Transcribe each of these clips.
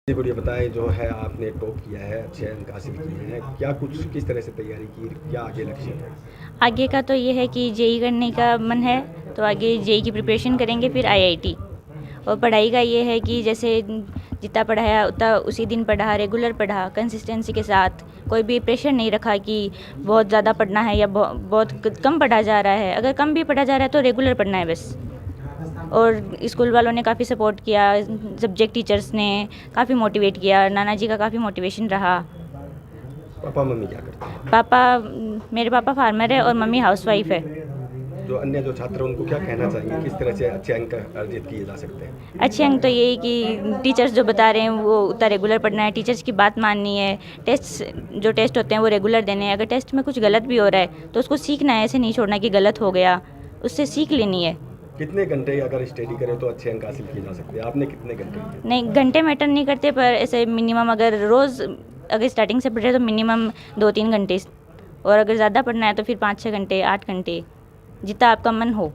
जी, गुड़िया बताएं, जो है आपने टॉप किया है, अच्छे अंक हासिल किए हैं, क्या कुछ किस तरह से तैयारी की, क्या आगे लक्ष्य है? आगे का तो ये है कि जेई करने का मन है, तो आगे जेई की प्रिपरेशन करेंगे, फिर आईआईटी। और पढ़ाई का ये है कि जैसे जितना पढ़ाया उतना उसी दिन पढ़ा, रेगुलर पढ़ा, कंसिस्टेंसी के साथ। कोई भी प्रेशर नहीं रखा कि बहुत ज़्यादा पढ़ना है या बहुत कम पढ़ा जा रहा है। अगर कम भी पढ़ा जा रहा है तो रेगुलर पढ़ना है बस। और स्कूल वालों ने काफ़ी सपोर्ट किया, सब्जेक्ट टीचर्स ने काफ़ी मोटिवेट किया, नाना जी का काफ़ी मोटिवेशन रहा। पापा मम्मी क्या करते हैं? पापा मेरे पापा फार्मर है और मम्मी हाउसवाइफ है। जो अन्य जो छात्र हैं उनको क्या कहना चाहेंगे, किस तरह से अच्छे अंक अर्जित किए जा सकते हैं? अच्छे अंक तो यही कि टीचर्स जो बता रहे हैं वो उतना रेगुलर पढ़ना है, टीचर्स की बात माननी है। जो टेस्ट होते हैं वो रेगुलर देने हैं। अगर टेस्ट में कुछ गलत भी हो रहा है तो उसको सीखना है, ऐसे नहीं छोड़ना कि गलत हो गया, उससे सीख लेनी है। कितने घंटे अगर स्टडी करें तो अच्छे अंक हासिल किए जा सकते हैं? आपने कितने घंटे किए? नहीं, घंटे मैटर नहीं करते, पर ऐसे मिनिमम अगर रोज़ अगर स्टार्टिंग से पढ़ रहे तो मिनिमम 2-3 घंटे, और अगर ज़्यादा पढ़ना है तो फिर 5-6 घंटे, 8 घंटे, जितना आपका मन हो।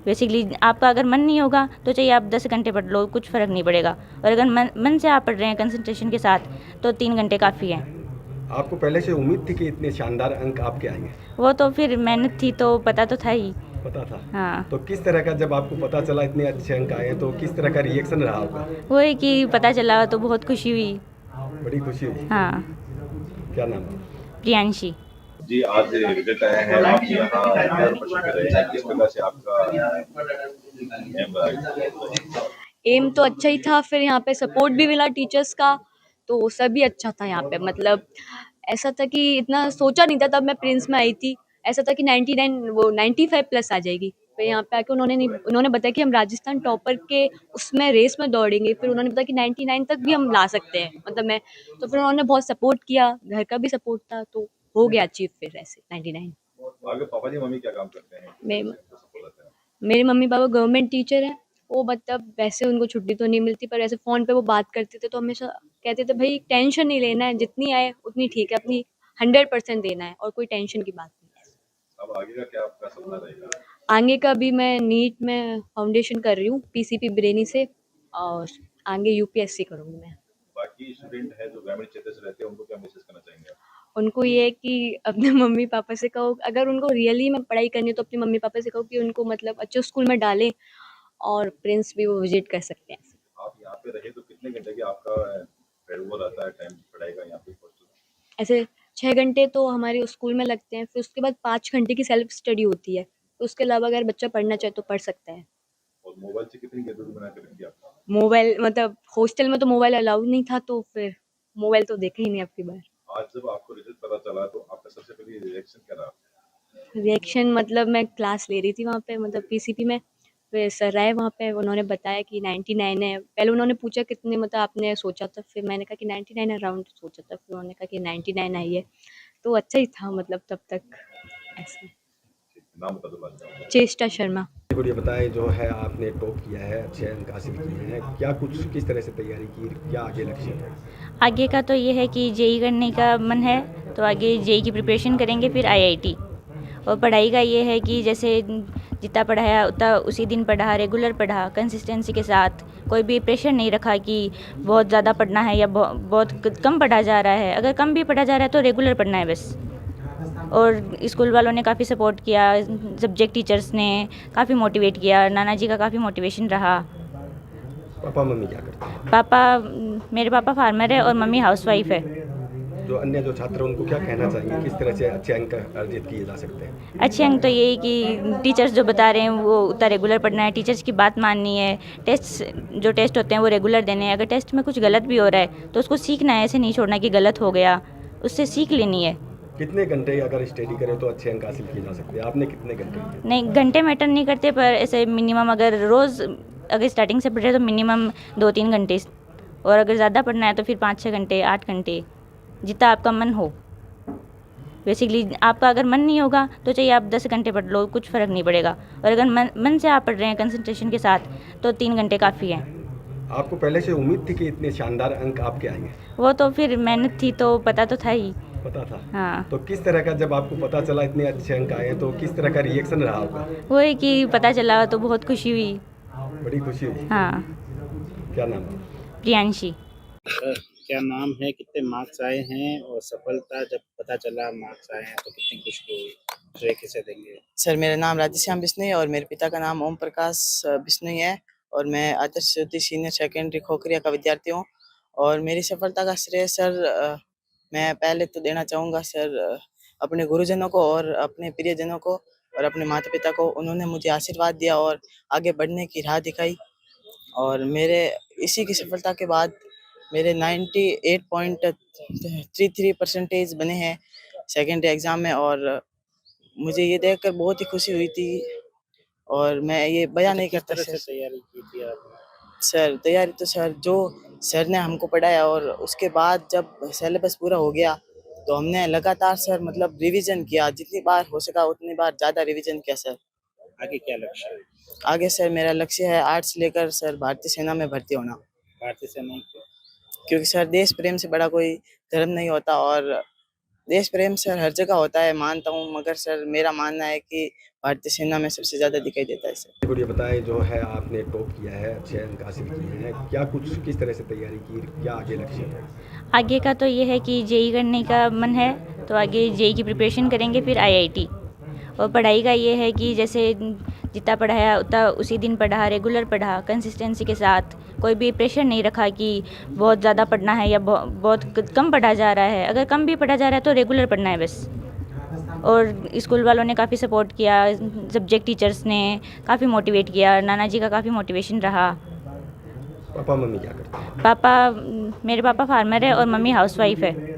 बेसिकली आपका अगर मन नहीं होगा तो चाहिए आप 10 घंटे पढ़ लो, कुछ फ़र्क नहीं पड़ेगा। और अगर मन से आप पढ़ रहे हैं कंसंट्रेशन के साथ तो 3 घंटे काफ़ी हैं। आपको पहले से उम्मीद थी कि इतने शानदार अंक आपके आएंगे? वो तो फिर मेहनत थी तो पता तो था ही। पता था। हाँ, तो किस तरह का, जब आपको पता चला इतने अच्छे अंक आए हैं, तो किस तरह का रिएक्शन रहा होगा? वही कि पता चला तो बहुत खुशी हुई। बड़ी खुशी हुई। हाँ। क्या नाम है? प्रियांशी। जी, आज रिजल्ट आया है, आप यहाँ इंतज़ार कर रहे हैं, किस प्रकार से आपका एम रहा? एम तो अच्छा ही था, फिर यहाँ पे सपोर्ट भी मिला टीचर्स का, तो सभी अच्छा था यहाँ पे। मतलब ऐसा था कि इतना सोचा नहीं था तब मैं प्रिंस में आई थी। ऐसा था कि 99 वो 95 प्लस आ जाएगी। फिर यहाँ पे आके उन्होंने बताया कि हम राजस्थान टॉपर के उसमें रेस में दौड़ेंगे। फिर उन्होंने बताया कि 99 तक भी हम ला सकते हैं, मतलब मैं। तो फिर उन्होंने बहुत सपोर्ट किया, घर का भी सपोर्ट था, तो हो गया अचीव फिर ऐसे 99। आगे पापा जी मम्मी क्या काम करते हैं? मैं कैसे सफल रहते हैं? मेरे मम्मी पापा गवर्नमेंट टीचर हैं। वो मतलब वैसे उनको छुट्टी तो नहीं मिलती, पर ऐसे फ़ोन पे वो बात करते थे तो हमेशा कहते थे, भाई टेंशन नहीं लेना है, जितनी आए उतनी ठीक है, अपनी 100% देना है, और कोई टेंशन की बात नहीं है। अब आगे का क्या आपका सपना रहेगा? आगे का भी मैं नीट में फाउंडेशन कर रही हूँ, पीसीपी ब्रेनी से, और आगे यूपीएससी करूँगी मैं। बाकी स्टूडेंट है जो ग्रामीण क्षेत्र से रहते हैं, उनको क्या मैसेज करना चाहेंगे आप? उनको ये है कि अपने मम्मी पापा से कहो, अगर उनको रियली में पढ़ाई करनी है तो अपने मम्मी पापा से कहो कि उनको मतलब अच्छे स्कूल में डालें, और प्रिंस भी वो विजिट कर सकते हैं। आप यहाँ पे रहे तो कितने घंटे की आपका वो रहता है टाइम पढ़ाई का यहाँ पे हॉस्टल? ऐसे 6 घंटे तो हमारे स्कूल में लगते हैं, फिर उसके बाद 5 घंटे की सेल्फ स्टडी होती है। तो उसके अलावा अगर बच्चा पढ़ना चाहे तो पढ़ सकता है। और मोबाइल से कितनी दूरी बना के रखी आपने? मोबाइल मतलब हॉस्टल में तो मोबाइल अलाउड नहीं था, तो फिर मोबाइल तो देखा ही नहीं अब की बार। आज जब आपको रिजल्ट पता चला तो आपका सबसे पहले रिएक्शन क्या रहा? रिएक्शन मतलब मैं क्लास ले रही थी वहाँ पे, मतलब पीसीपी में। फिर सर आए वहाँ पे, उन्होंने बताया कि 99 है। पहले उन्होंने पूछा कितने मतलब आपने सोचा था, फिर मैंने कहा कि 99 अराउंड सोचा था, फिर उन्होंने कहा कि 99 आई है। तो अच्छा ही था मतलब तब तक। ऐसा। नाम बता दो बाद में। चेष्टा शर्मा। गुड़िया बताएं, जो है आपने टॉप किया है, अच्छे अंक हासिल किए हैं, क्या कुछ किस तरह से तैयारी की, क्या आगे लक्ष्य है? आगे का तो ये है कि जेई करने का मन है, तो आगे जेई की प्रिपरेशन करेंगे, फिर आईआईटी। और पढ़ाई का ये है कि जैसे जितना पढ़ाया उतना उसी दिन पढ़ा, रेगुलर पढ़ा, कंसिस्टेंसी के साथ। कोई भी प्रेशर नहीं रखा कि बहुत ज़्यादा पढ़ना है या बहुत कम पढ़ा जा रहा है। अगर कम भी पढ़ा जा रहा है तो रेगुलर पढ़ना है बस। और स्कूल वालों ने काफ़ी सपोर्ट किया, सब्जेक्ट टीचर्स ने काफ़ी मोटिवेट किया, नाना जी का काफ़ी मोटिवेशन रहा। पापा मम्मी क्या करते हैं? मेरे पापा फार्मर है और मम्मी हाउसवाइफ है। जो अन्य जो छात्र हैं उनको क्या कहना चाहेंगे, किस तरह से अच्छे अंक अर्जित किए जा सकते हैं? अच्छे अंक तो यही कि टीचर्स जो बता रहे हैं वो उतना रेगुलर पढ़ना है, टीचर्स की बात माननी है। जो टेस्ट होते हैं वो रेगुलर देने हैं। अगर टेस्ट में कुछ गलत भी हो रहा है तो उसको सीखना है, ऐसे नहीं छोड़ना कि गलत हो गया, उससे सीख लेनी है। कितने घंटे अगर स्टडी करें तो अच्छे अंक हासिल किए जा सकते हैं? आपने कितने घंटे किए? नहीं, घंटे मैटर नहीं करते, पर ऐसे मिनिमम अगर रोज़ अगर स्टार्टिंग से पढ़ रहे तो मिनिमम 2-3 घंटे, और अगर ज़्यादा पढ़ना है तो फिर 5-6 घंटे, 8 घंटे, जितना आपका मन हो। बेसिकली आपका अगर मन नहीं होगा तो चाहिए आप 10 घंटे पढ़ लो, कुछ फ़र्क नहीं पड़ेगा। और अगर मन से आप पढ़ रहे हैं कंसंट्रेशन के साथ तो 3 घंटे काफ़ी हैं। आपको पहले से उम्मीद थी कि इतने शानदार अंक आपके आएंगे? वो तो फिर मेहनत थी तो पता तो था ही। पता था। हाँ, तो किस तरह का, जब आपको पता चला इतने अच्छे अंक आए हैं, तो किस तरह का रिएक्शन रहा होगा? वही कि पता चला तो बहुत खुशी हुई। बड़ी खुशी हुई। हाँ। क्या नाम है? प्रियांशी। क्या नाम है, कितने मार्क्स आए हैं और सफलता जब पता चला मार्क्स आए हैं तो कितनी खुशी हुई? श्रेय किसे देंगे? सर मेरा नाम राधेश्याम बिश्नोई और मेरे पिता का नाम ओम प्रकाश बिश्नोई है और मैं आदर्श ज्योति सीनियर सेकेंडरी खोखरिया का विद्यार्थी हूँ। और मेरी सफलता का श्रेय सर मैं पहले तो देना चाहूँगा सर अपने गुरुजनों को और अपने प्रियजनों को और अपने माता पिता को। उन्होंने मुझे आशीर्वाद दिया और आगे बढ़ने की राह दिखाई और मेरे इसी की सफलता के बाद मेरे 98.33% बने हैं सेकेंडरी एग्ज़ाम में। और मुझे ये देखकर बहुत ही खुशी हुई थी और मैं ये बयान नहीं किस करता तरह से सर। तैयारी की थी आपने? सर तैयारी तो सर जो सर ने हमको पढ़ाया और उसके बाद जब सिलेबस पूरा हो गया तो हमने लगातार सर मतलब रिवीजन किया, जितनी बार हो सका उतनी बार ज़्यादा रिवीजन किया सर। आगे क्या लक्ष्य है? आगे सर मेरा लक्ष्य है आर्ट्स लेकर सर भारतीय सेना में भर्ती होना, भारतीय सेना की? क्योंकि सर देश प्रेम से बड़ा कोई धर्म नहीं होता और देश प्रेम सर हर जगह होता है मानता हूँ, मगर सर मेरा मानना है कि भारतीय सेना में सबसे ज़्यादा दिखाई देता है सर। और ये बताएं, जो है आपने टॉप किया है, अच्छे अंक हासिल किए हैं, क्या कुछ किस तरह से तैयारी की, क्या आगे लक्ष्य है? आगे का तो ये है कि जेई करने का मन है, तो आगे जेई की प्रिपरेशन करेंगे, फिर आईआईटी। और पढ़ाई का ये है कि जैसे जितना पढ़ाया उतना उसी दिन पढ़ा, रेगुलर पढ़ा, कंसिस्टेंसी के साथ, कोई भी प्रेशर नहीं रखा कि बहुत ज़्यादा पढ़ना है या बहुत कम पढ़ा जा रहा है। अगर कम भी पढ़ा जा रहा है तो रेगुलर पढ़ना है बस। और स्कूल वालों ने काफ़ी सपोर्ट किया, सब्जेक्ट टीचर्स ने काफ़ी मोटिवेट किया, नाना जी का काफ़ी मोटिवेशन रहा। पापा मम्मी क्या करते हैं? मेरे पापा फार्मर है और मम्मी हाउसवाइफ है।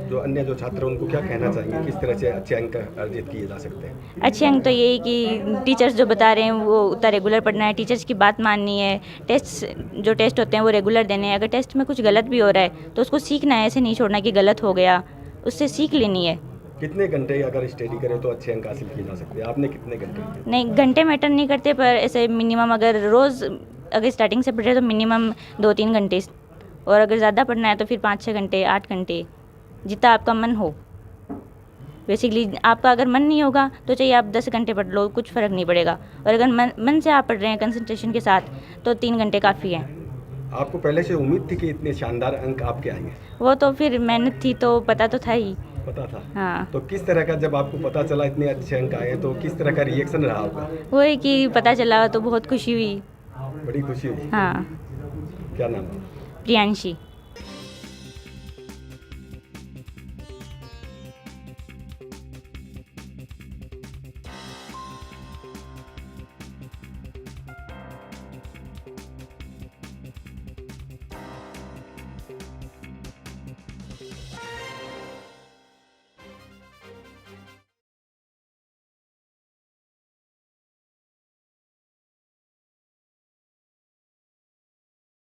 जो अन्य जो छात्र हैं उनको क्या कहना चाहेंगे, किस तरह से अच्छे अंक अर्जित किए जा सकते हैं? अच्छे अंक तो यही कि टीचर्स जो बता रहे हैं वो उतना रेगुलर पढ़ना है, टीचर्स की बात माननी है, जो टेस्ट होते हैं वो रेगुलर देने हैं। अगर टेस्ट में कुछ गलत भी हो रहा है तो उसको सीखना है, ऐसे नहीं छोड़ना कि गलत हो गया, उससे सीख लेनी है। कितने घंटे अगर स्टडी करें तो अच्छे अंक हासिल किए जा सकते हैं? आपने कितने घंटे किए? नहीं, घंटे मैटर नहीं करते, पर ऐसे मिनिमम अगर रोज़ अगर स्टार्टिंग से पढ़े तो मिनिमम 2-3 घंटे, और अगर ज़्यादा पढ़ना है तो फिर 5-6 घंटे, 8 घंटे, जितना आपका मन हो। बेसिकली आपका अगर मन नहीं होगा तो चाहिए आप 10 घंटे पढ़ लो, कुछ फ़र्क नहीं पड़ेगा। और अगर मन से आप पढ़ रहे हैं कंसंट्रेशन के साथ तो 3 घंटे काफ़ी है। आपको पहले से उम्मीद थी कि इतने शानदार अंक आपके आएंगे? वो तो फिर मेहनत थी तो पता तो था ही। पता था? हाँ, तो किस तरह का, जब आपको पता चला इतने अच्छे अंक आए हैं, तो किस तरह का रिएक्शन रहा होगा? वो है कि पता चला तो बहुत खुशी हुई। बड़ी खुशी हुई? हाँ। क्या नाम है? प्रियांशी।